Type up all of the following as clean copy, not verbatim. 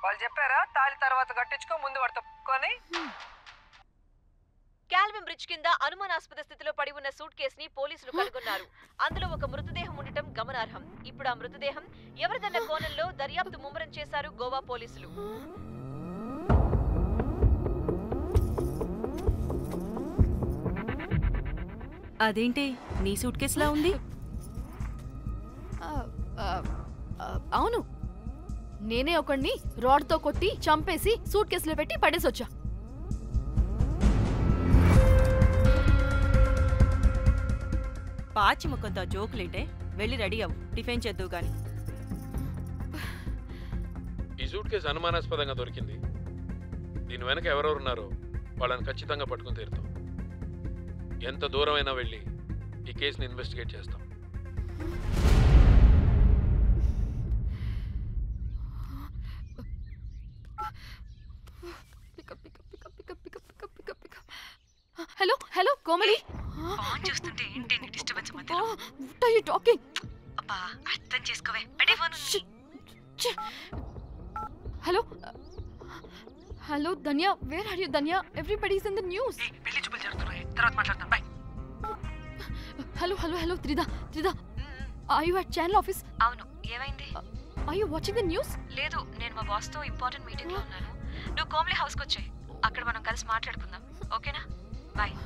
వాళ్ళు చెప్పారా తాళి తర్వాత కట్టించుకో ముందు పడుకొని. క్యాల్విన్ బ్రిడ్జ్ కింద అనుమానాస్పద స్థితిలో పడి ఉన్న సూట్ కేసుని పోలీసులు కనుగొన్నారు. అందులో ఒక మృతదేహం ఉండటం గమనార్హం. ఇప్పుడు ఆ మృతదేహం ఎవరిదన్న కోణంలో దర్యాప్తు ముమ్మరం చేశారు గోవా పోలీసులు. అదేంటి నీ సూట్ కేసులా ఉంది? అవును, నేనే ఒకడిని రాడ్తో కొట్టి చంపేసి సూట్ కేసులో పెట్టి పడేసొచ్చా. పాచి ముఖంతో జోకులేంటే వెళ్ళి రెడీ అవ్వు, టిఫిన్ చేద్దువు గాని. ఈ సూట్ కేసు అనుమానాస్పదంగా దొరికింది. దీని వెనక ఎవరెవరున్నారో వాళ్ళని ఖచ్చితంగా పట్టుకుని తీరుతాం. ఎంత దూరమైనా వెళ్ళి ఈ కేసుని ఇన్వెస్టిగేట్ చేస్తాం. హలో హలో కోమలి, ఫోన్ చూస్తుంటే ఏంటి నీ డిస్టర్బెన్స్ మధ్యలో? What are you talking? అబ్బా అర్థం చేసుకోవే, పెట్టే phone. Hello hello Dhanya, where are you Dhanya? Everybody is in the news. పెళ్లి చూపులు జరుగుతున్నాయి, తర్వాత మాట్లాడతాం. Bye. Hello hello hello Tridha, Tridha, are you at channel office? అవును, ఏమైంది? Are you watching the news? లేదు, నేను మా బాస్ తో ఇంపార్టెంట్ మీటింగ్ లో ఉన్నాను. నువ్వు కోమ్లీ హౌస్ కి వచ్చాయి, అక్కడ మనం కలిసి మాట్లాడుకుందాం. ఓకేనా? బాయ్.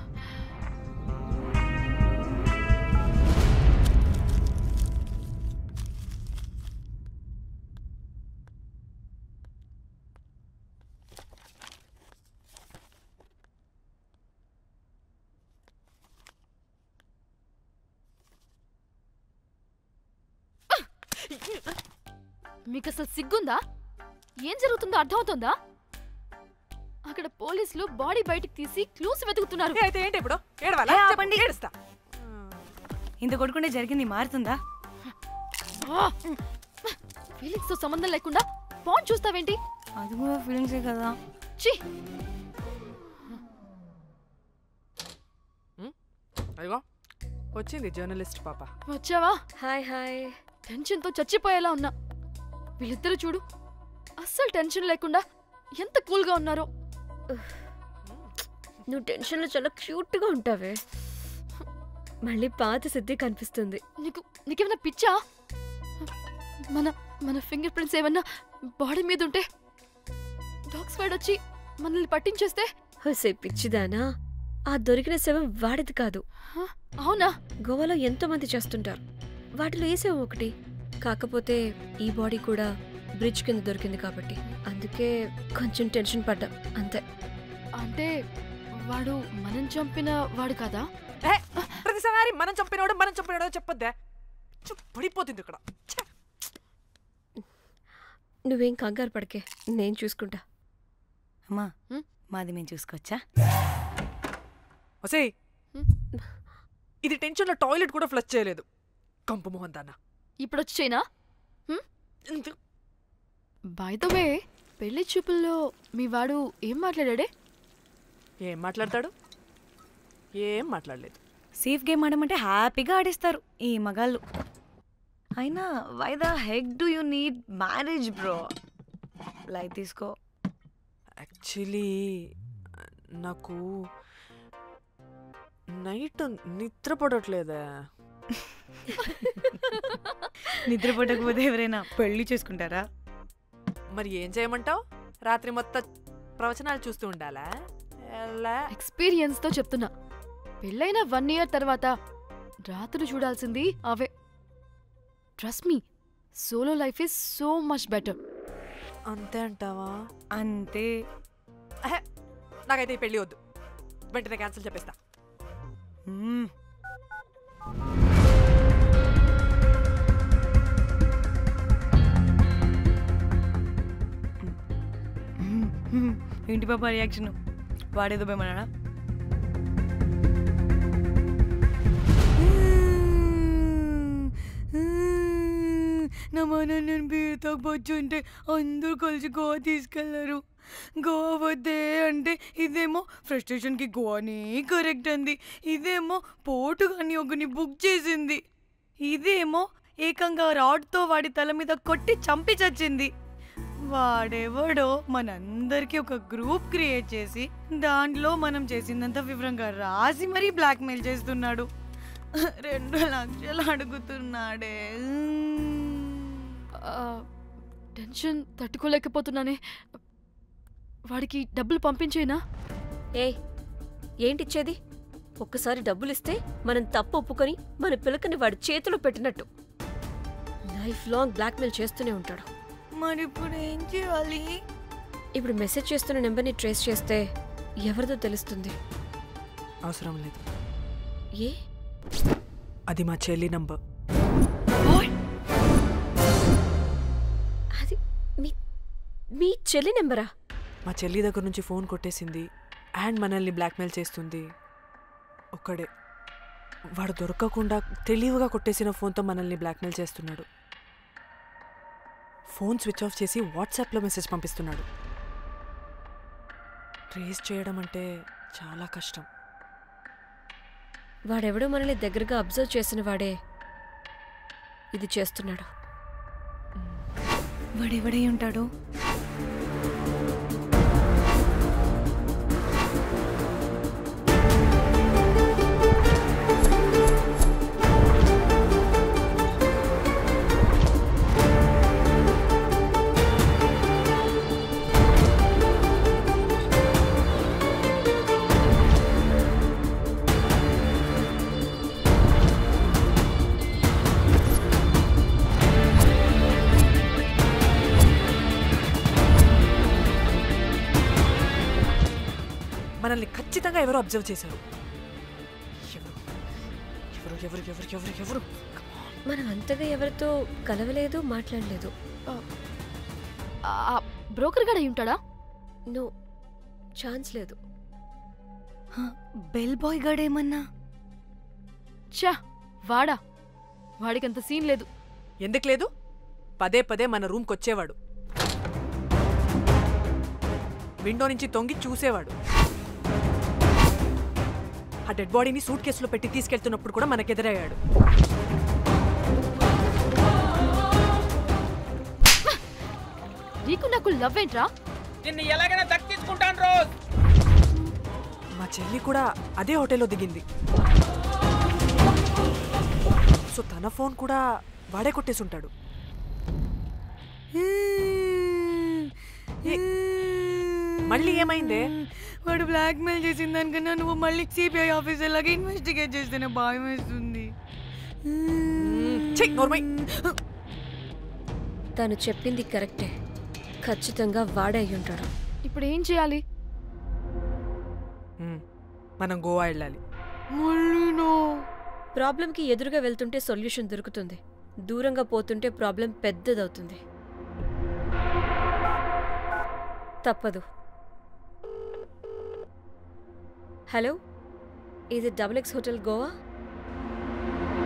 మీకు అసలు సిగ్గుందా? ఏం జరుగుతుందో అర్థమవుతుందా? అక్కడ పోలీసులు బాడీ బయటికి తీసి క్లూస్ వెతుకుతున్నారు. అయితే ఏంటి ఇప్పుడు? ఏడవాలా? చెప్పండి, ఏడుస్తా. ఇంత కొడుకుంటే జరిగింది మారుతుందా? ఫీలింగ్స్ తో సంబంధం లేకుండా ఫోన్ చూస్తావేంటి? అది కూడా ఫీలింగ్సే కదా. ఛీ, అయ్యో వచ్చింది జర్నలిస్ట్ పాప. వచ్చావా? Hi hi. టెన్షన్ తో చచ్చిపోయేలా ఉన్నా. వీళ్ళిద్దరు చూడు, అస్సలు టెన్షన్ లేకుండా ఎంత కూల్ గా ఉన్నారో. నువ్వు టెన్షన్లో చాలా క్యూట్గా ఉంటావే. మళ్ళీ పాత సిద్ధి కనిపిస్తుంది. నీకేమైనా పిచ్చా? మన మన ఫింగర్ ప్రింట్స్ ఏమన్నా బాడీ మీద ఉంటే డాగ్స్ వైడ్ వచ్చి మనల్ని పట్టించేస్తే? హోసే పిచ్చిదానా, ఆ దొరికిన శవం వాడిది కాదు. అవునా? గోవాలో ఎంతో మంది చేస్తుంటారు, వాటిలో ఏ శవం ఒకటి. కాకపోతే ఈ బాడీ కూడా బ్రిడ్జ్ కింద దొరికింది కాబట్టి అందుకే కొంచెం టెన్షన్ పడ్డా, అంతే. అంటే వాడు మనం చంపిన వాడు కదా? ప్రతిసారి మనం చంపినోడో చెప్పొద్దే, పడిపోతుంది ఇక్కడ. నువ్వేం కంగారు పడకే, నేను చూసుకుంటా. అమ్మా, మాది మేము చూసుకోవచ్చా? ఒసేయ్, ఇది టెన్షన్లో టాయిలెట్ కూడా ఫ్లష్ చేయలేదు. కంపు మోహన్ దాన్న ఇప్పుడు వచ్చి చేయనా? బై ద వే, పెళ్లి చూపుల్లో మీ వాడు ఏం మాట్లాడాడే? ఏం మాట్లాడతాడు? ఏం మాట్లాడలేదు. సేఫ్ గేమ్ ఆడమంటే హ్యాపీగా ఆడిస్తారు ఈ మగాళ్ళు. అయినా why the heck do you need marriage bro? Light తీసుకో. యాక్చువల్లీ నాకు నైట్ నిద్ర పడట్లేదా? నిద్రపోటకపోతే ఎవరైనా పెళ్లి చేసుకుంటారా? మరి ఏం చేయమంటావు? రాత్రి మొత్తం ప్రవచనాలు చూస్తూ ఉండాలా? ఎక్స్పీరియన్స్ తో చెప్తున్నా, పెళ్ళైన 1 year తర్వాత రాత్రులు చూడాల్సింది అవే. Trust me, solo life is so much better. అంతే అంటావా? అంతే. నాకైతే ఈ పెళ్ళి వద్దు, వెంటనే క్యాన్సిల్ చెప్పేస్తా. ఏంటి పాప రియాక్షన్? వాడేదో భయమన్నాడా? నా మన నేను బీర్ తాగొచ్చు అంటే అందరూ కలిసి గోవా తీసుకెళ్లారు. గోవా వద్దే అంటే ఇదేమో ఫ్రస్ట్రేషన్కి గోవాని కరెక్ట్ అంది, ఇదేమో పోటు కానీ ఒకని బుక్ చేసింది, ఇదేమో ఏకంగా రాడ్తో వాడి తల మీద కొట్టి చంపి చచ్చింది. వాడెవడో మనందరికీ ఒక గ్రూప్ క్రియేట్ చేసి దాంట్లో మనం చేసిందంతా వివరంగా రాసి మరీ బ్లాక్మెయిల్ చేస్తున్నాడు. 2 లక్షలు అడుగుతున్నాడే. టెన్షన్ తట్టుకోలేకపోతున్నానే. వాడికి డబ్బులు పంపించేనా? ఏంటిచ్చేది? ఒక్కసారి డబ్బులిస్తే మనం తప్పు ఒప్పుకొని మన పిలకని వాడి చేతిలో పెట్టినట్టు. లైఫ్ లాంగ్ బ్లాక్మెయిల్ చేస్తూనే ఉంటాడు. మరి ఇప్పుడు ఏం చేయాలి? ఇప్పుడు మెసేజ్ చేస్తున్న నెంబర్ని ట్రేస్ చేస్తే ఎవరిదో తెలుస్తుంది. అవసరం లేదు. ఏ? అది మా చెల్లి నంబర్. అది మీ చెల్లి నెంబరా? మా చెల్లి దగ్గర నుంచి ఫోన్ కొట్టేసింది అండ్ మనల్ని బ్లాక్మెయిల్ చేస్తుంది. ఒక్కడే వాడు దొరకకుండా తెలివిగా కొట్టేసిన ఫోన్తో మనల్ని బ్లాక్మెయిల్ చేస్తున్నాడు. ఫోన్ స్విచ్ ఆఫ్ చేసి వాట్సాప్లో మెసేజ్ పంపిస్తున్నాడు. ట్రేస్ చేయడం అంటే చాలా కష్టం. వాడెవడో మనల్ని దగ్గరగా అబ్జర్వ్ చేసిన వాడే ఇది చేస్తున్నాడు. వాడెవడై ఉంటాడు? మనల్ని ఖచ్చితంగా ఎవరో అబ్జర్వ్ చేశారు. ఎవరు ఎవరు ఎవరు ఎవరు ఎవరు? మనం అంతగా ఎవరితో కలవలేదు, మాట్లాడలేదు. బ్రోకర్ గడ ఉంటాడా? నో, ఛాన్స్ లేదు. బెల్ బాయ్ గడేమన్నా? చా, వాడా? వాడికంత సీన్ లేదు. ఎందుకు లేదు? పదే పదే మన రూమ్కి వచ్చేవాడు. విండో నుంచి తొంగి చూసేవాడు. ఆ డెడ్ బాడీని సూట్ కేసులో పెట్టి తీసుకెళ్తున్నప్పుడు కూడా మనకెదురయ్యాడు. నీకు నాకు లవ్ ఏంట్రా? నిన్ను ఎలాగైనా దక్కించుకుంటాను రోజ్. మా చెల్లి కూడా అదే హోటల్లో దిగింది. సో తన ఫోన్ కూడా వాడే కొట్టేసుంటాడు. మళ్ళీ ఏమైందే? వాడు బ్లాక్మెయిల్ చేసిన దానికన్నా నువ్వు మళ్ళీ సిబిఐ ఆఫీసర్ లాగా ఇన్వెస్టిగేట్ చేస్తేనే భయం వేస్తుంది. తను చెప్పింది కరెక్టే. ఖచ్చితంగా వాడే అయి ఉంటాడు. ఇప్పుడు ఏం చేయాలి? మనం గోవా వెళ్ళాలి. ప్రాబ్లంకి ఎదురుగా వెళ్తుంటే సొల్యూషన్ దొరుకుతుంది. దూరంగా పోతుంటే ప్రాబ్లం పెద్దదవుతుంది. తప్పదు. హలో, ఇది XX హోటల్ గోవా?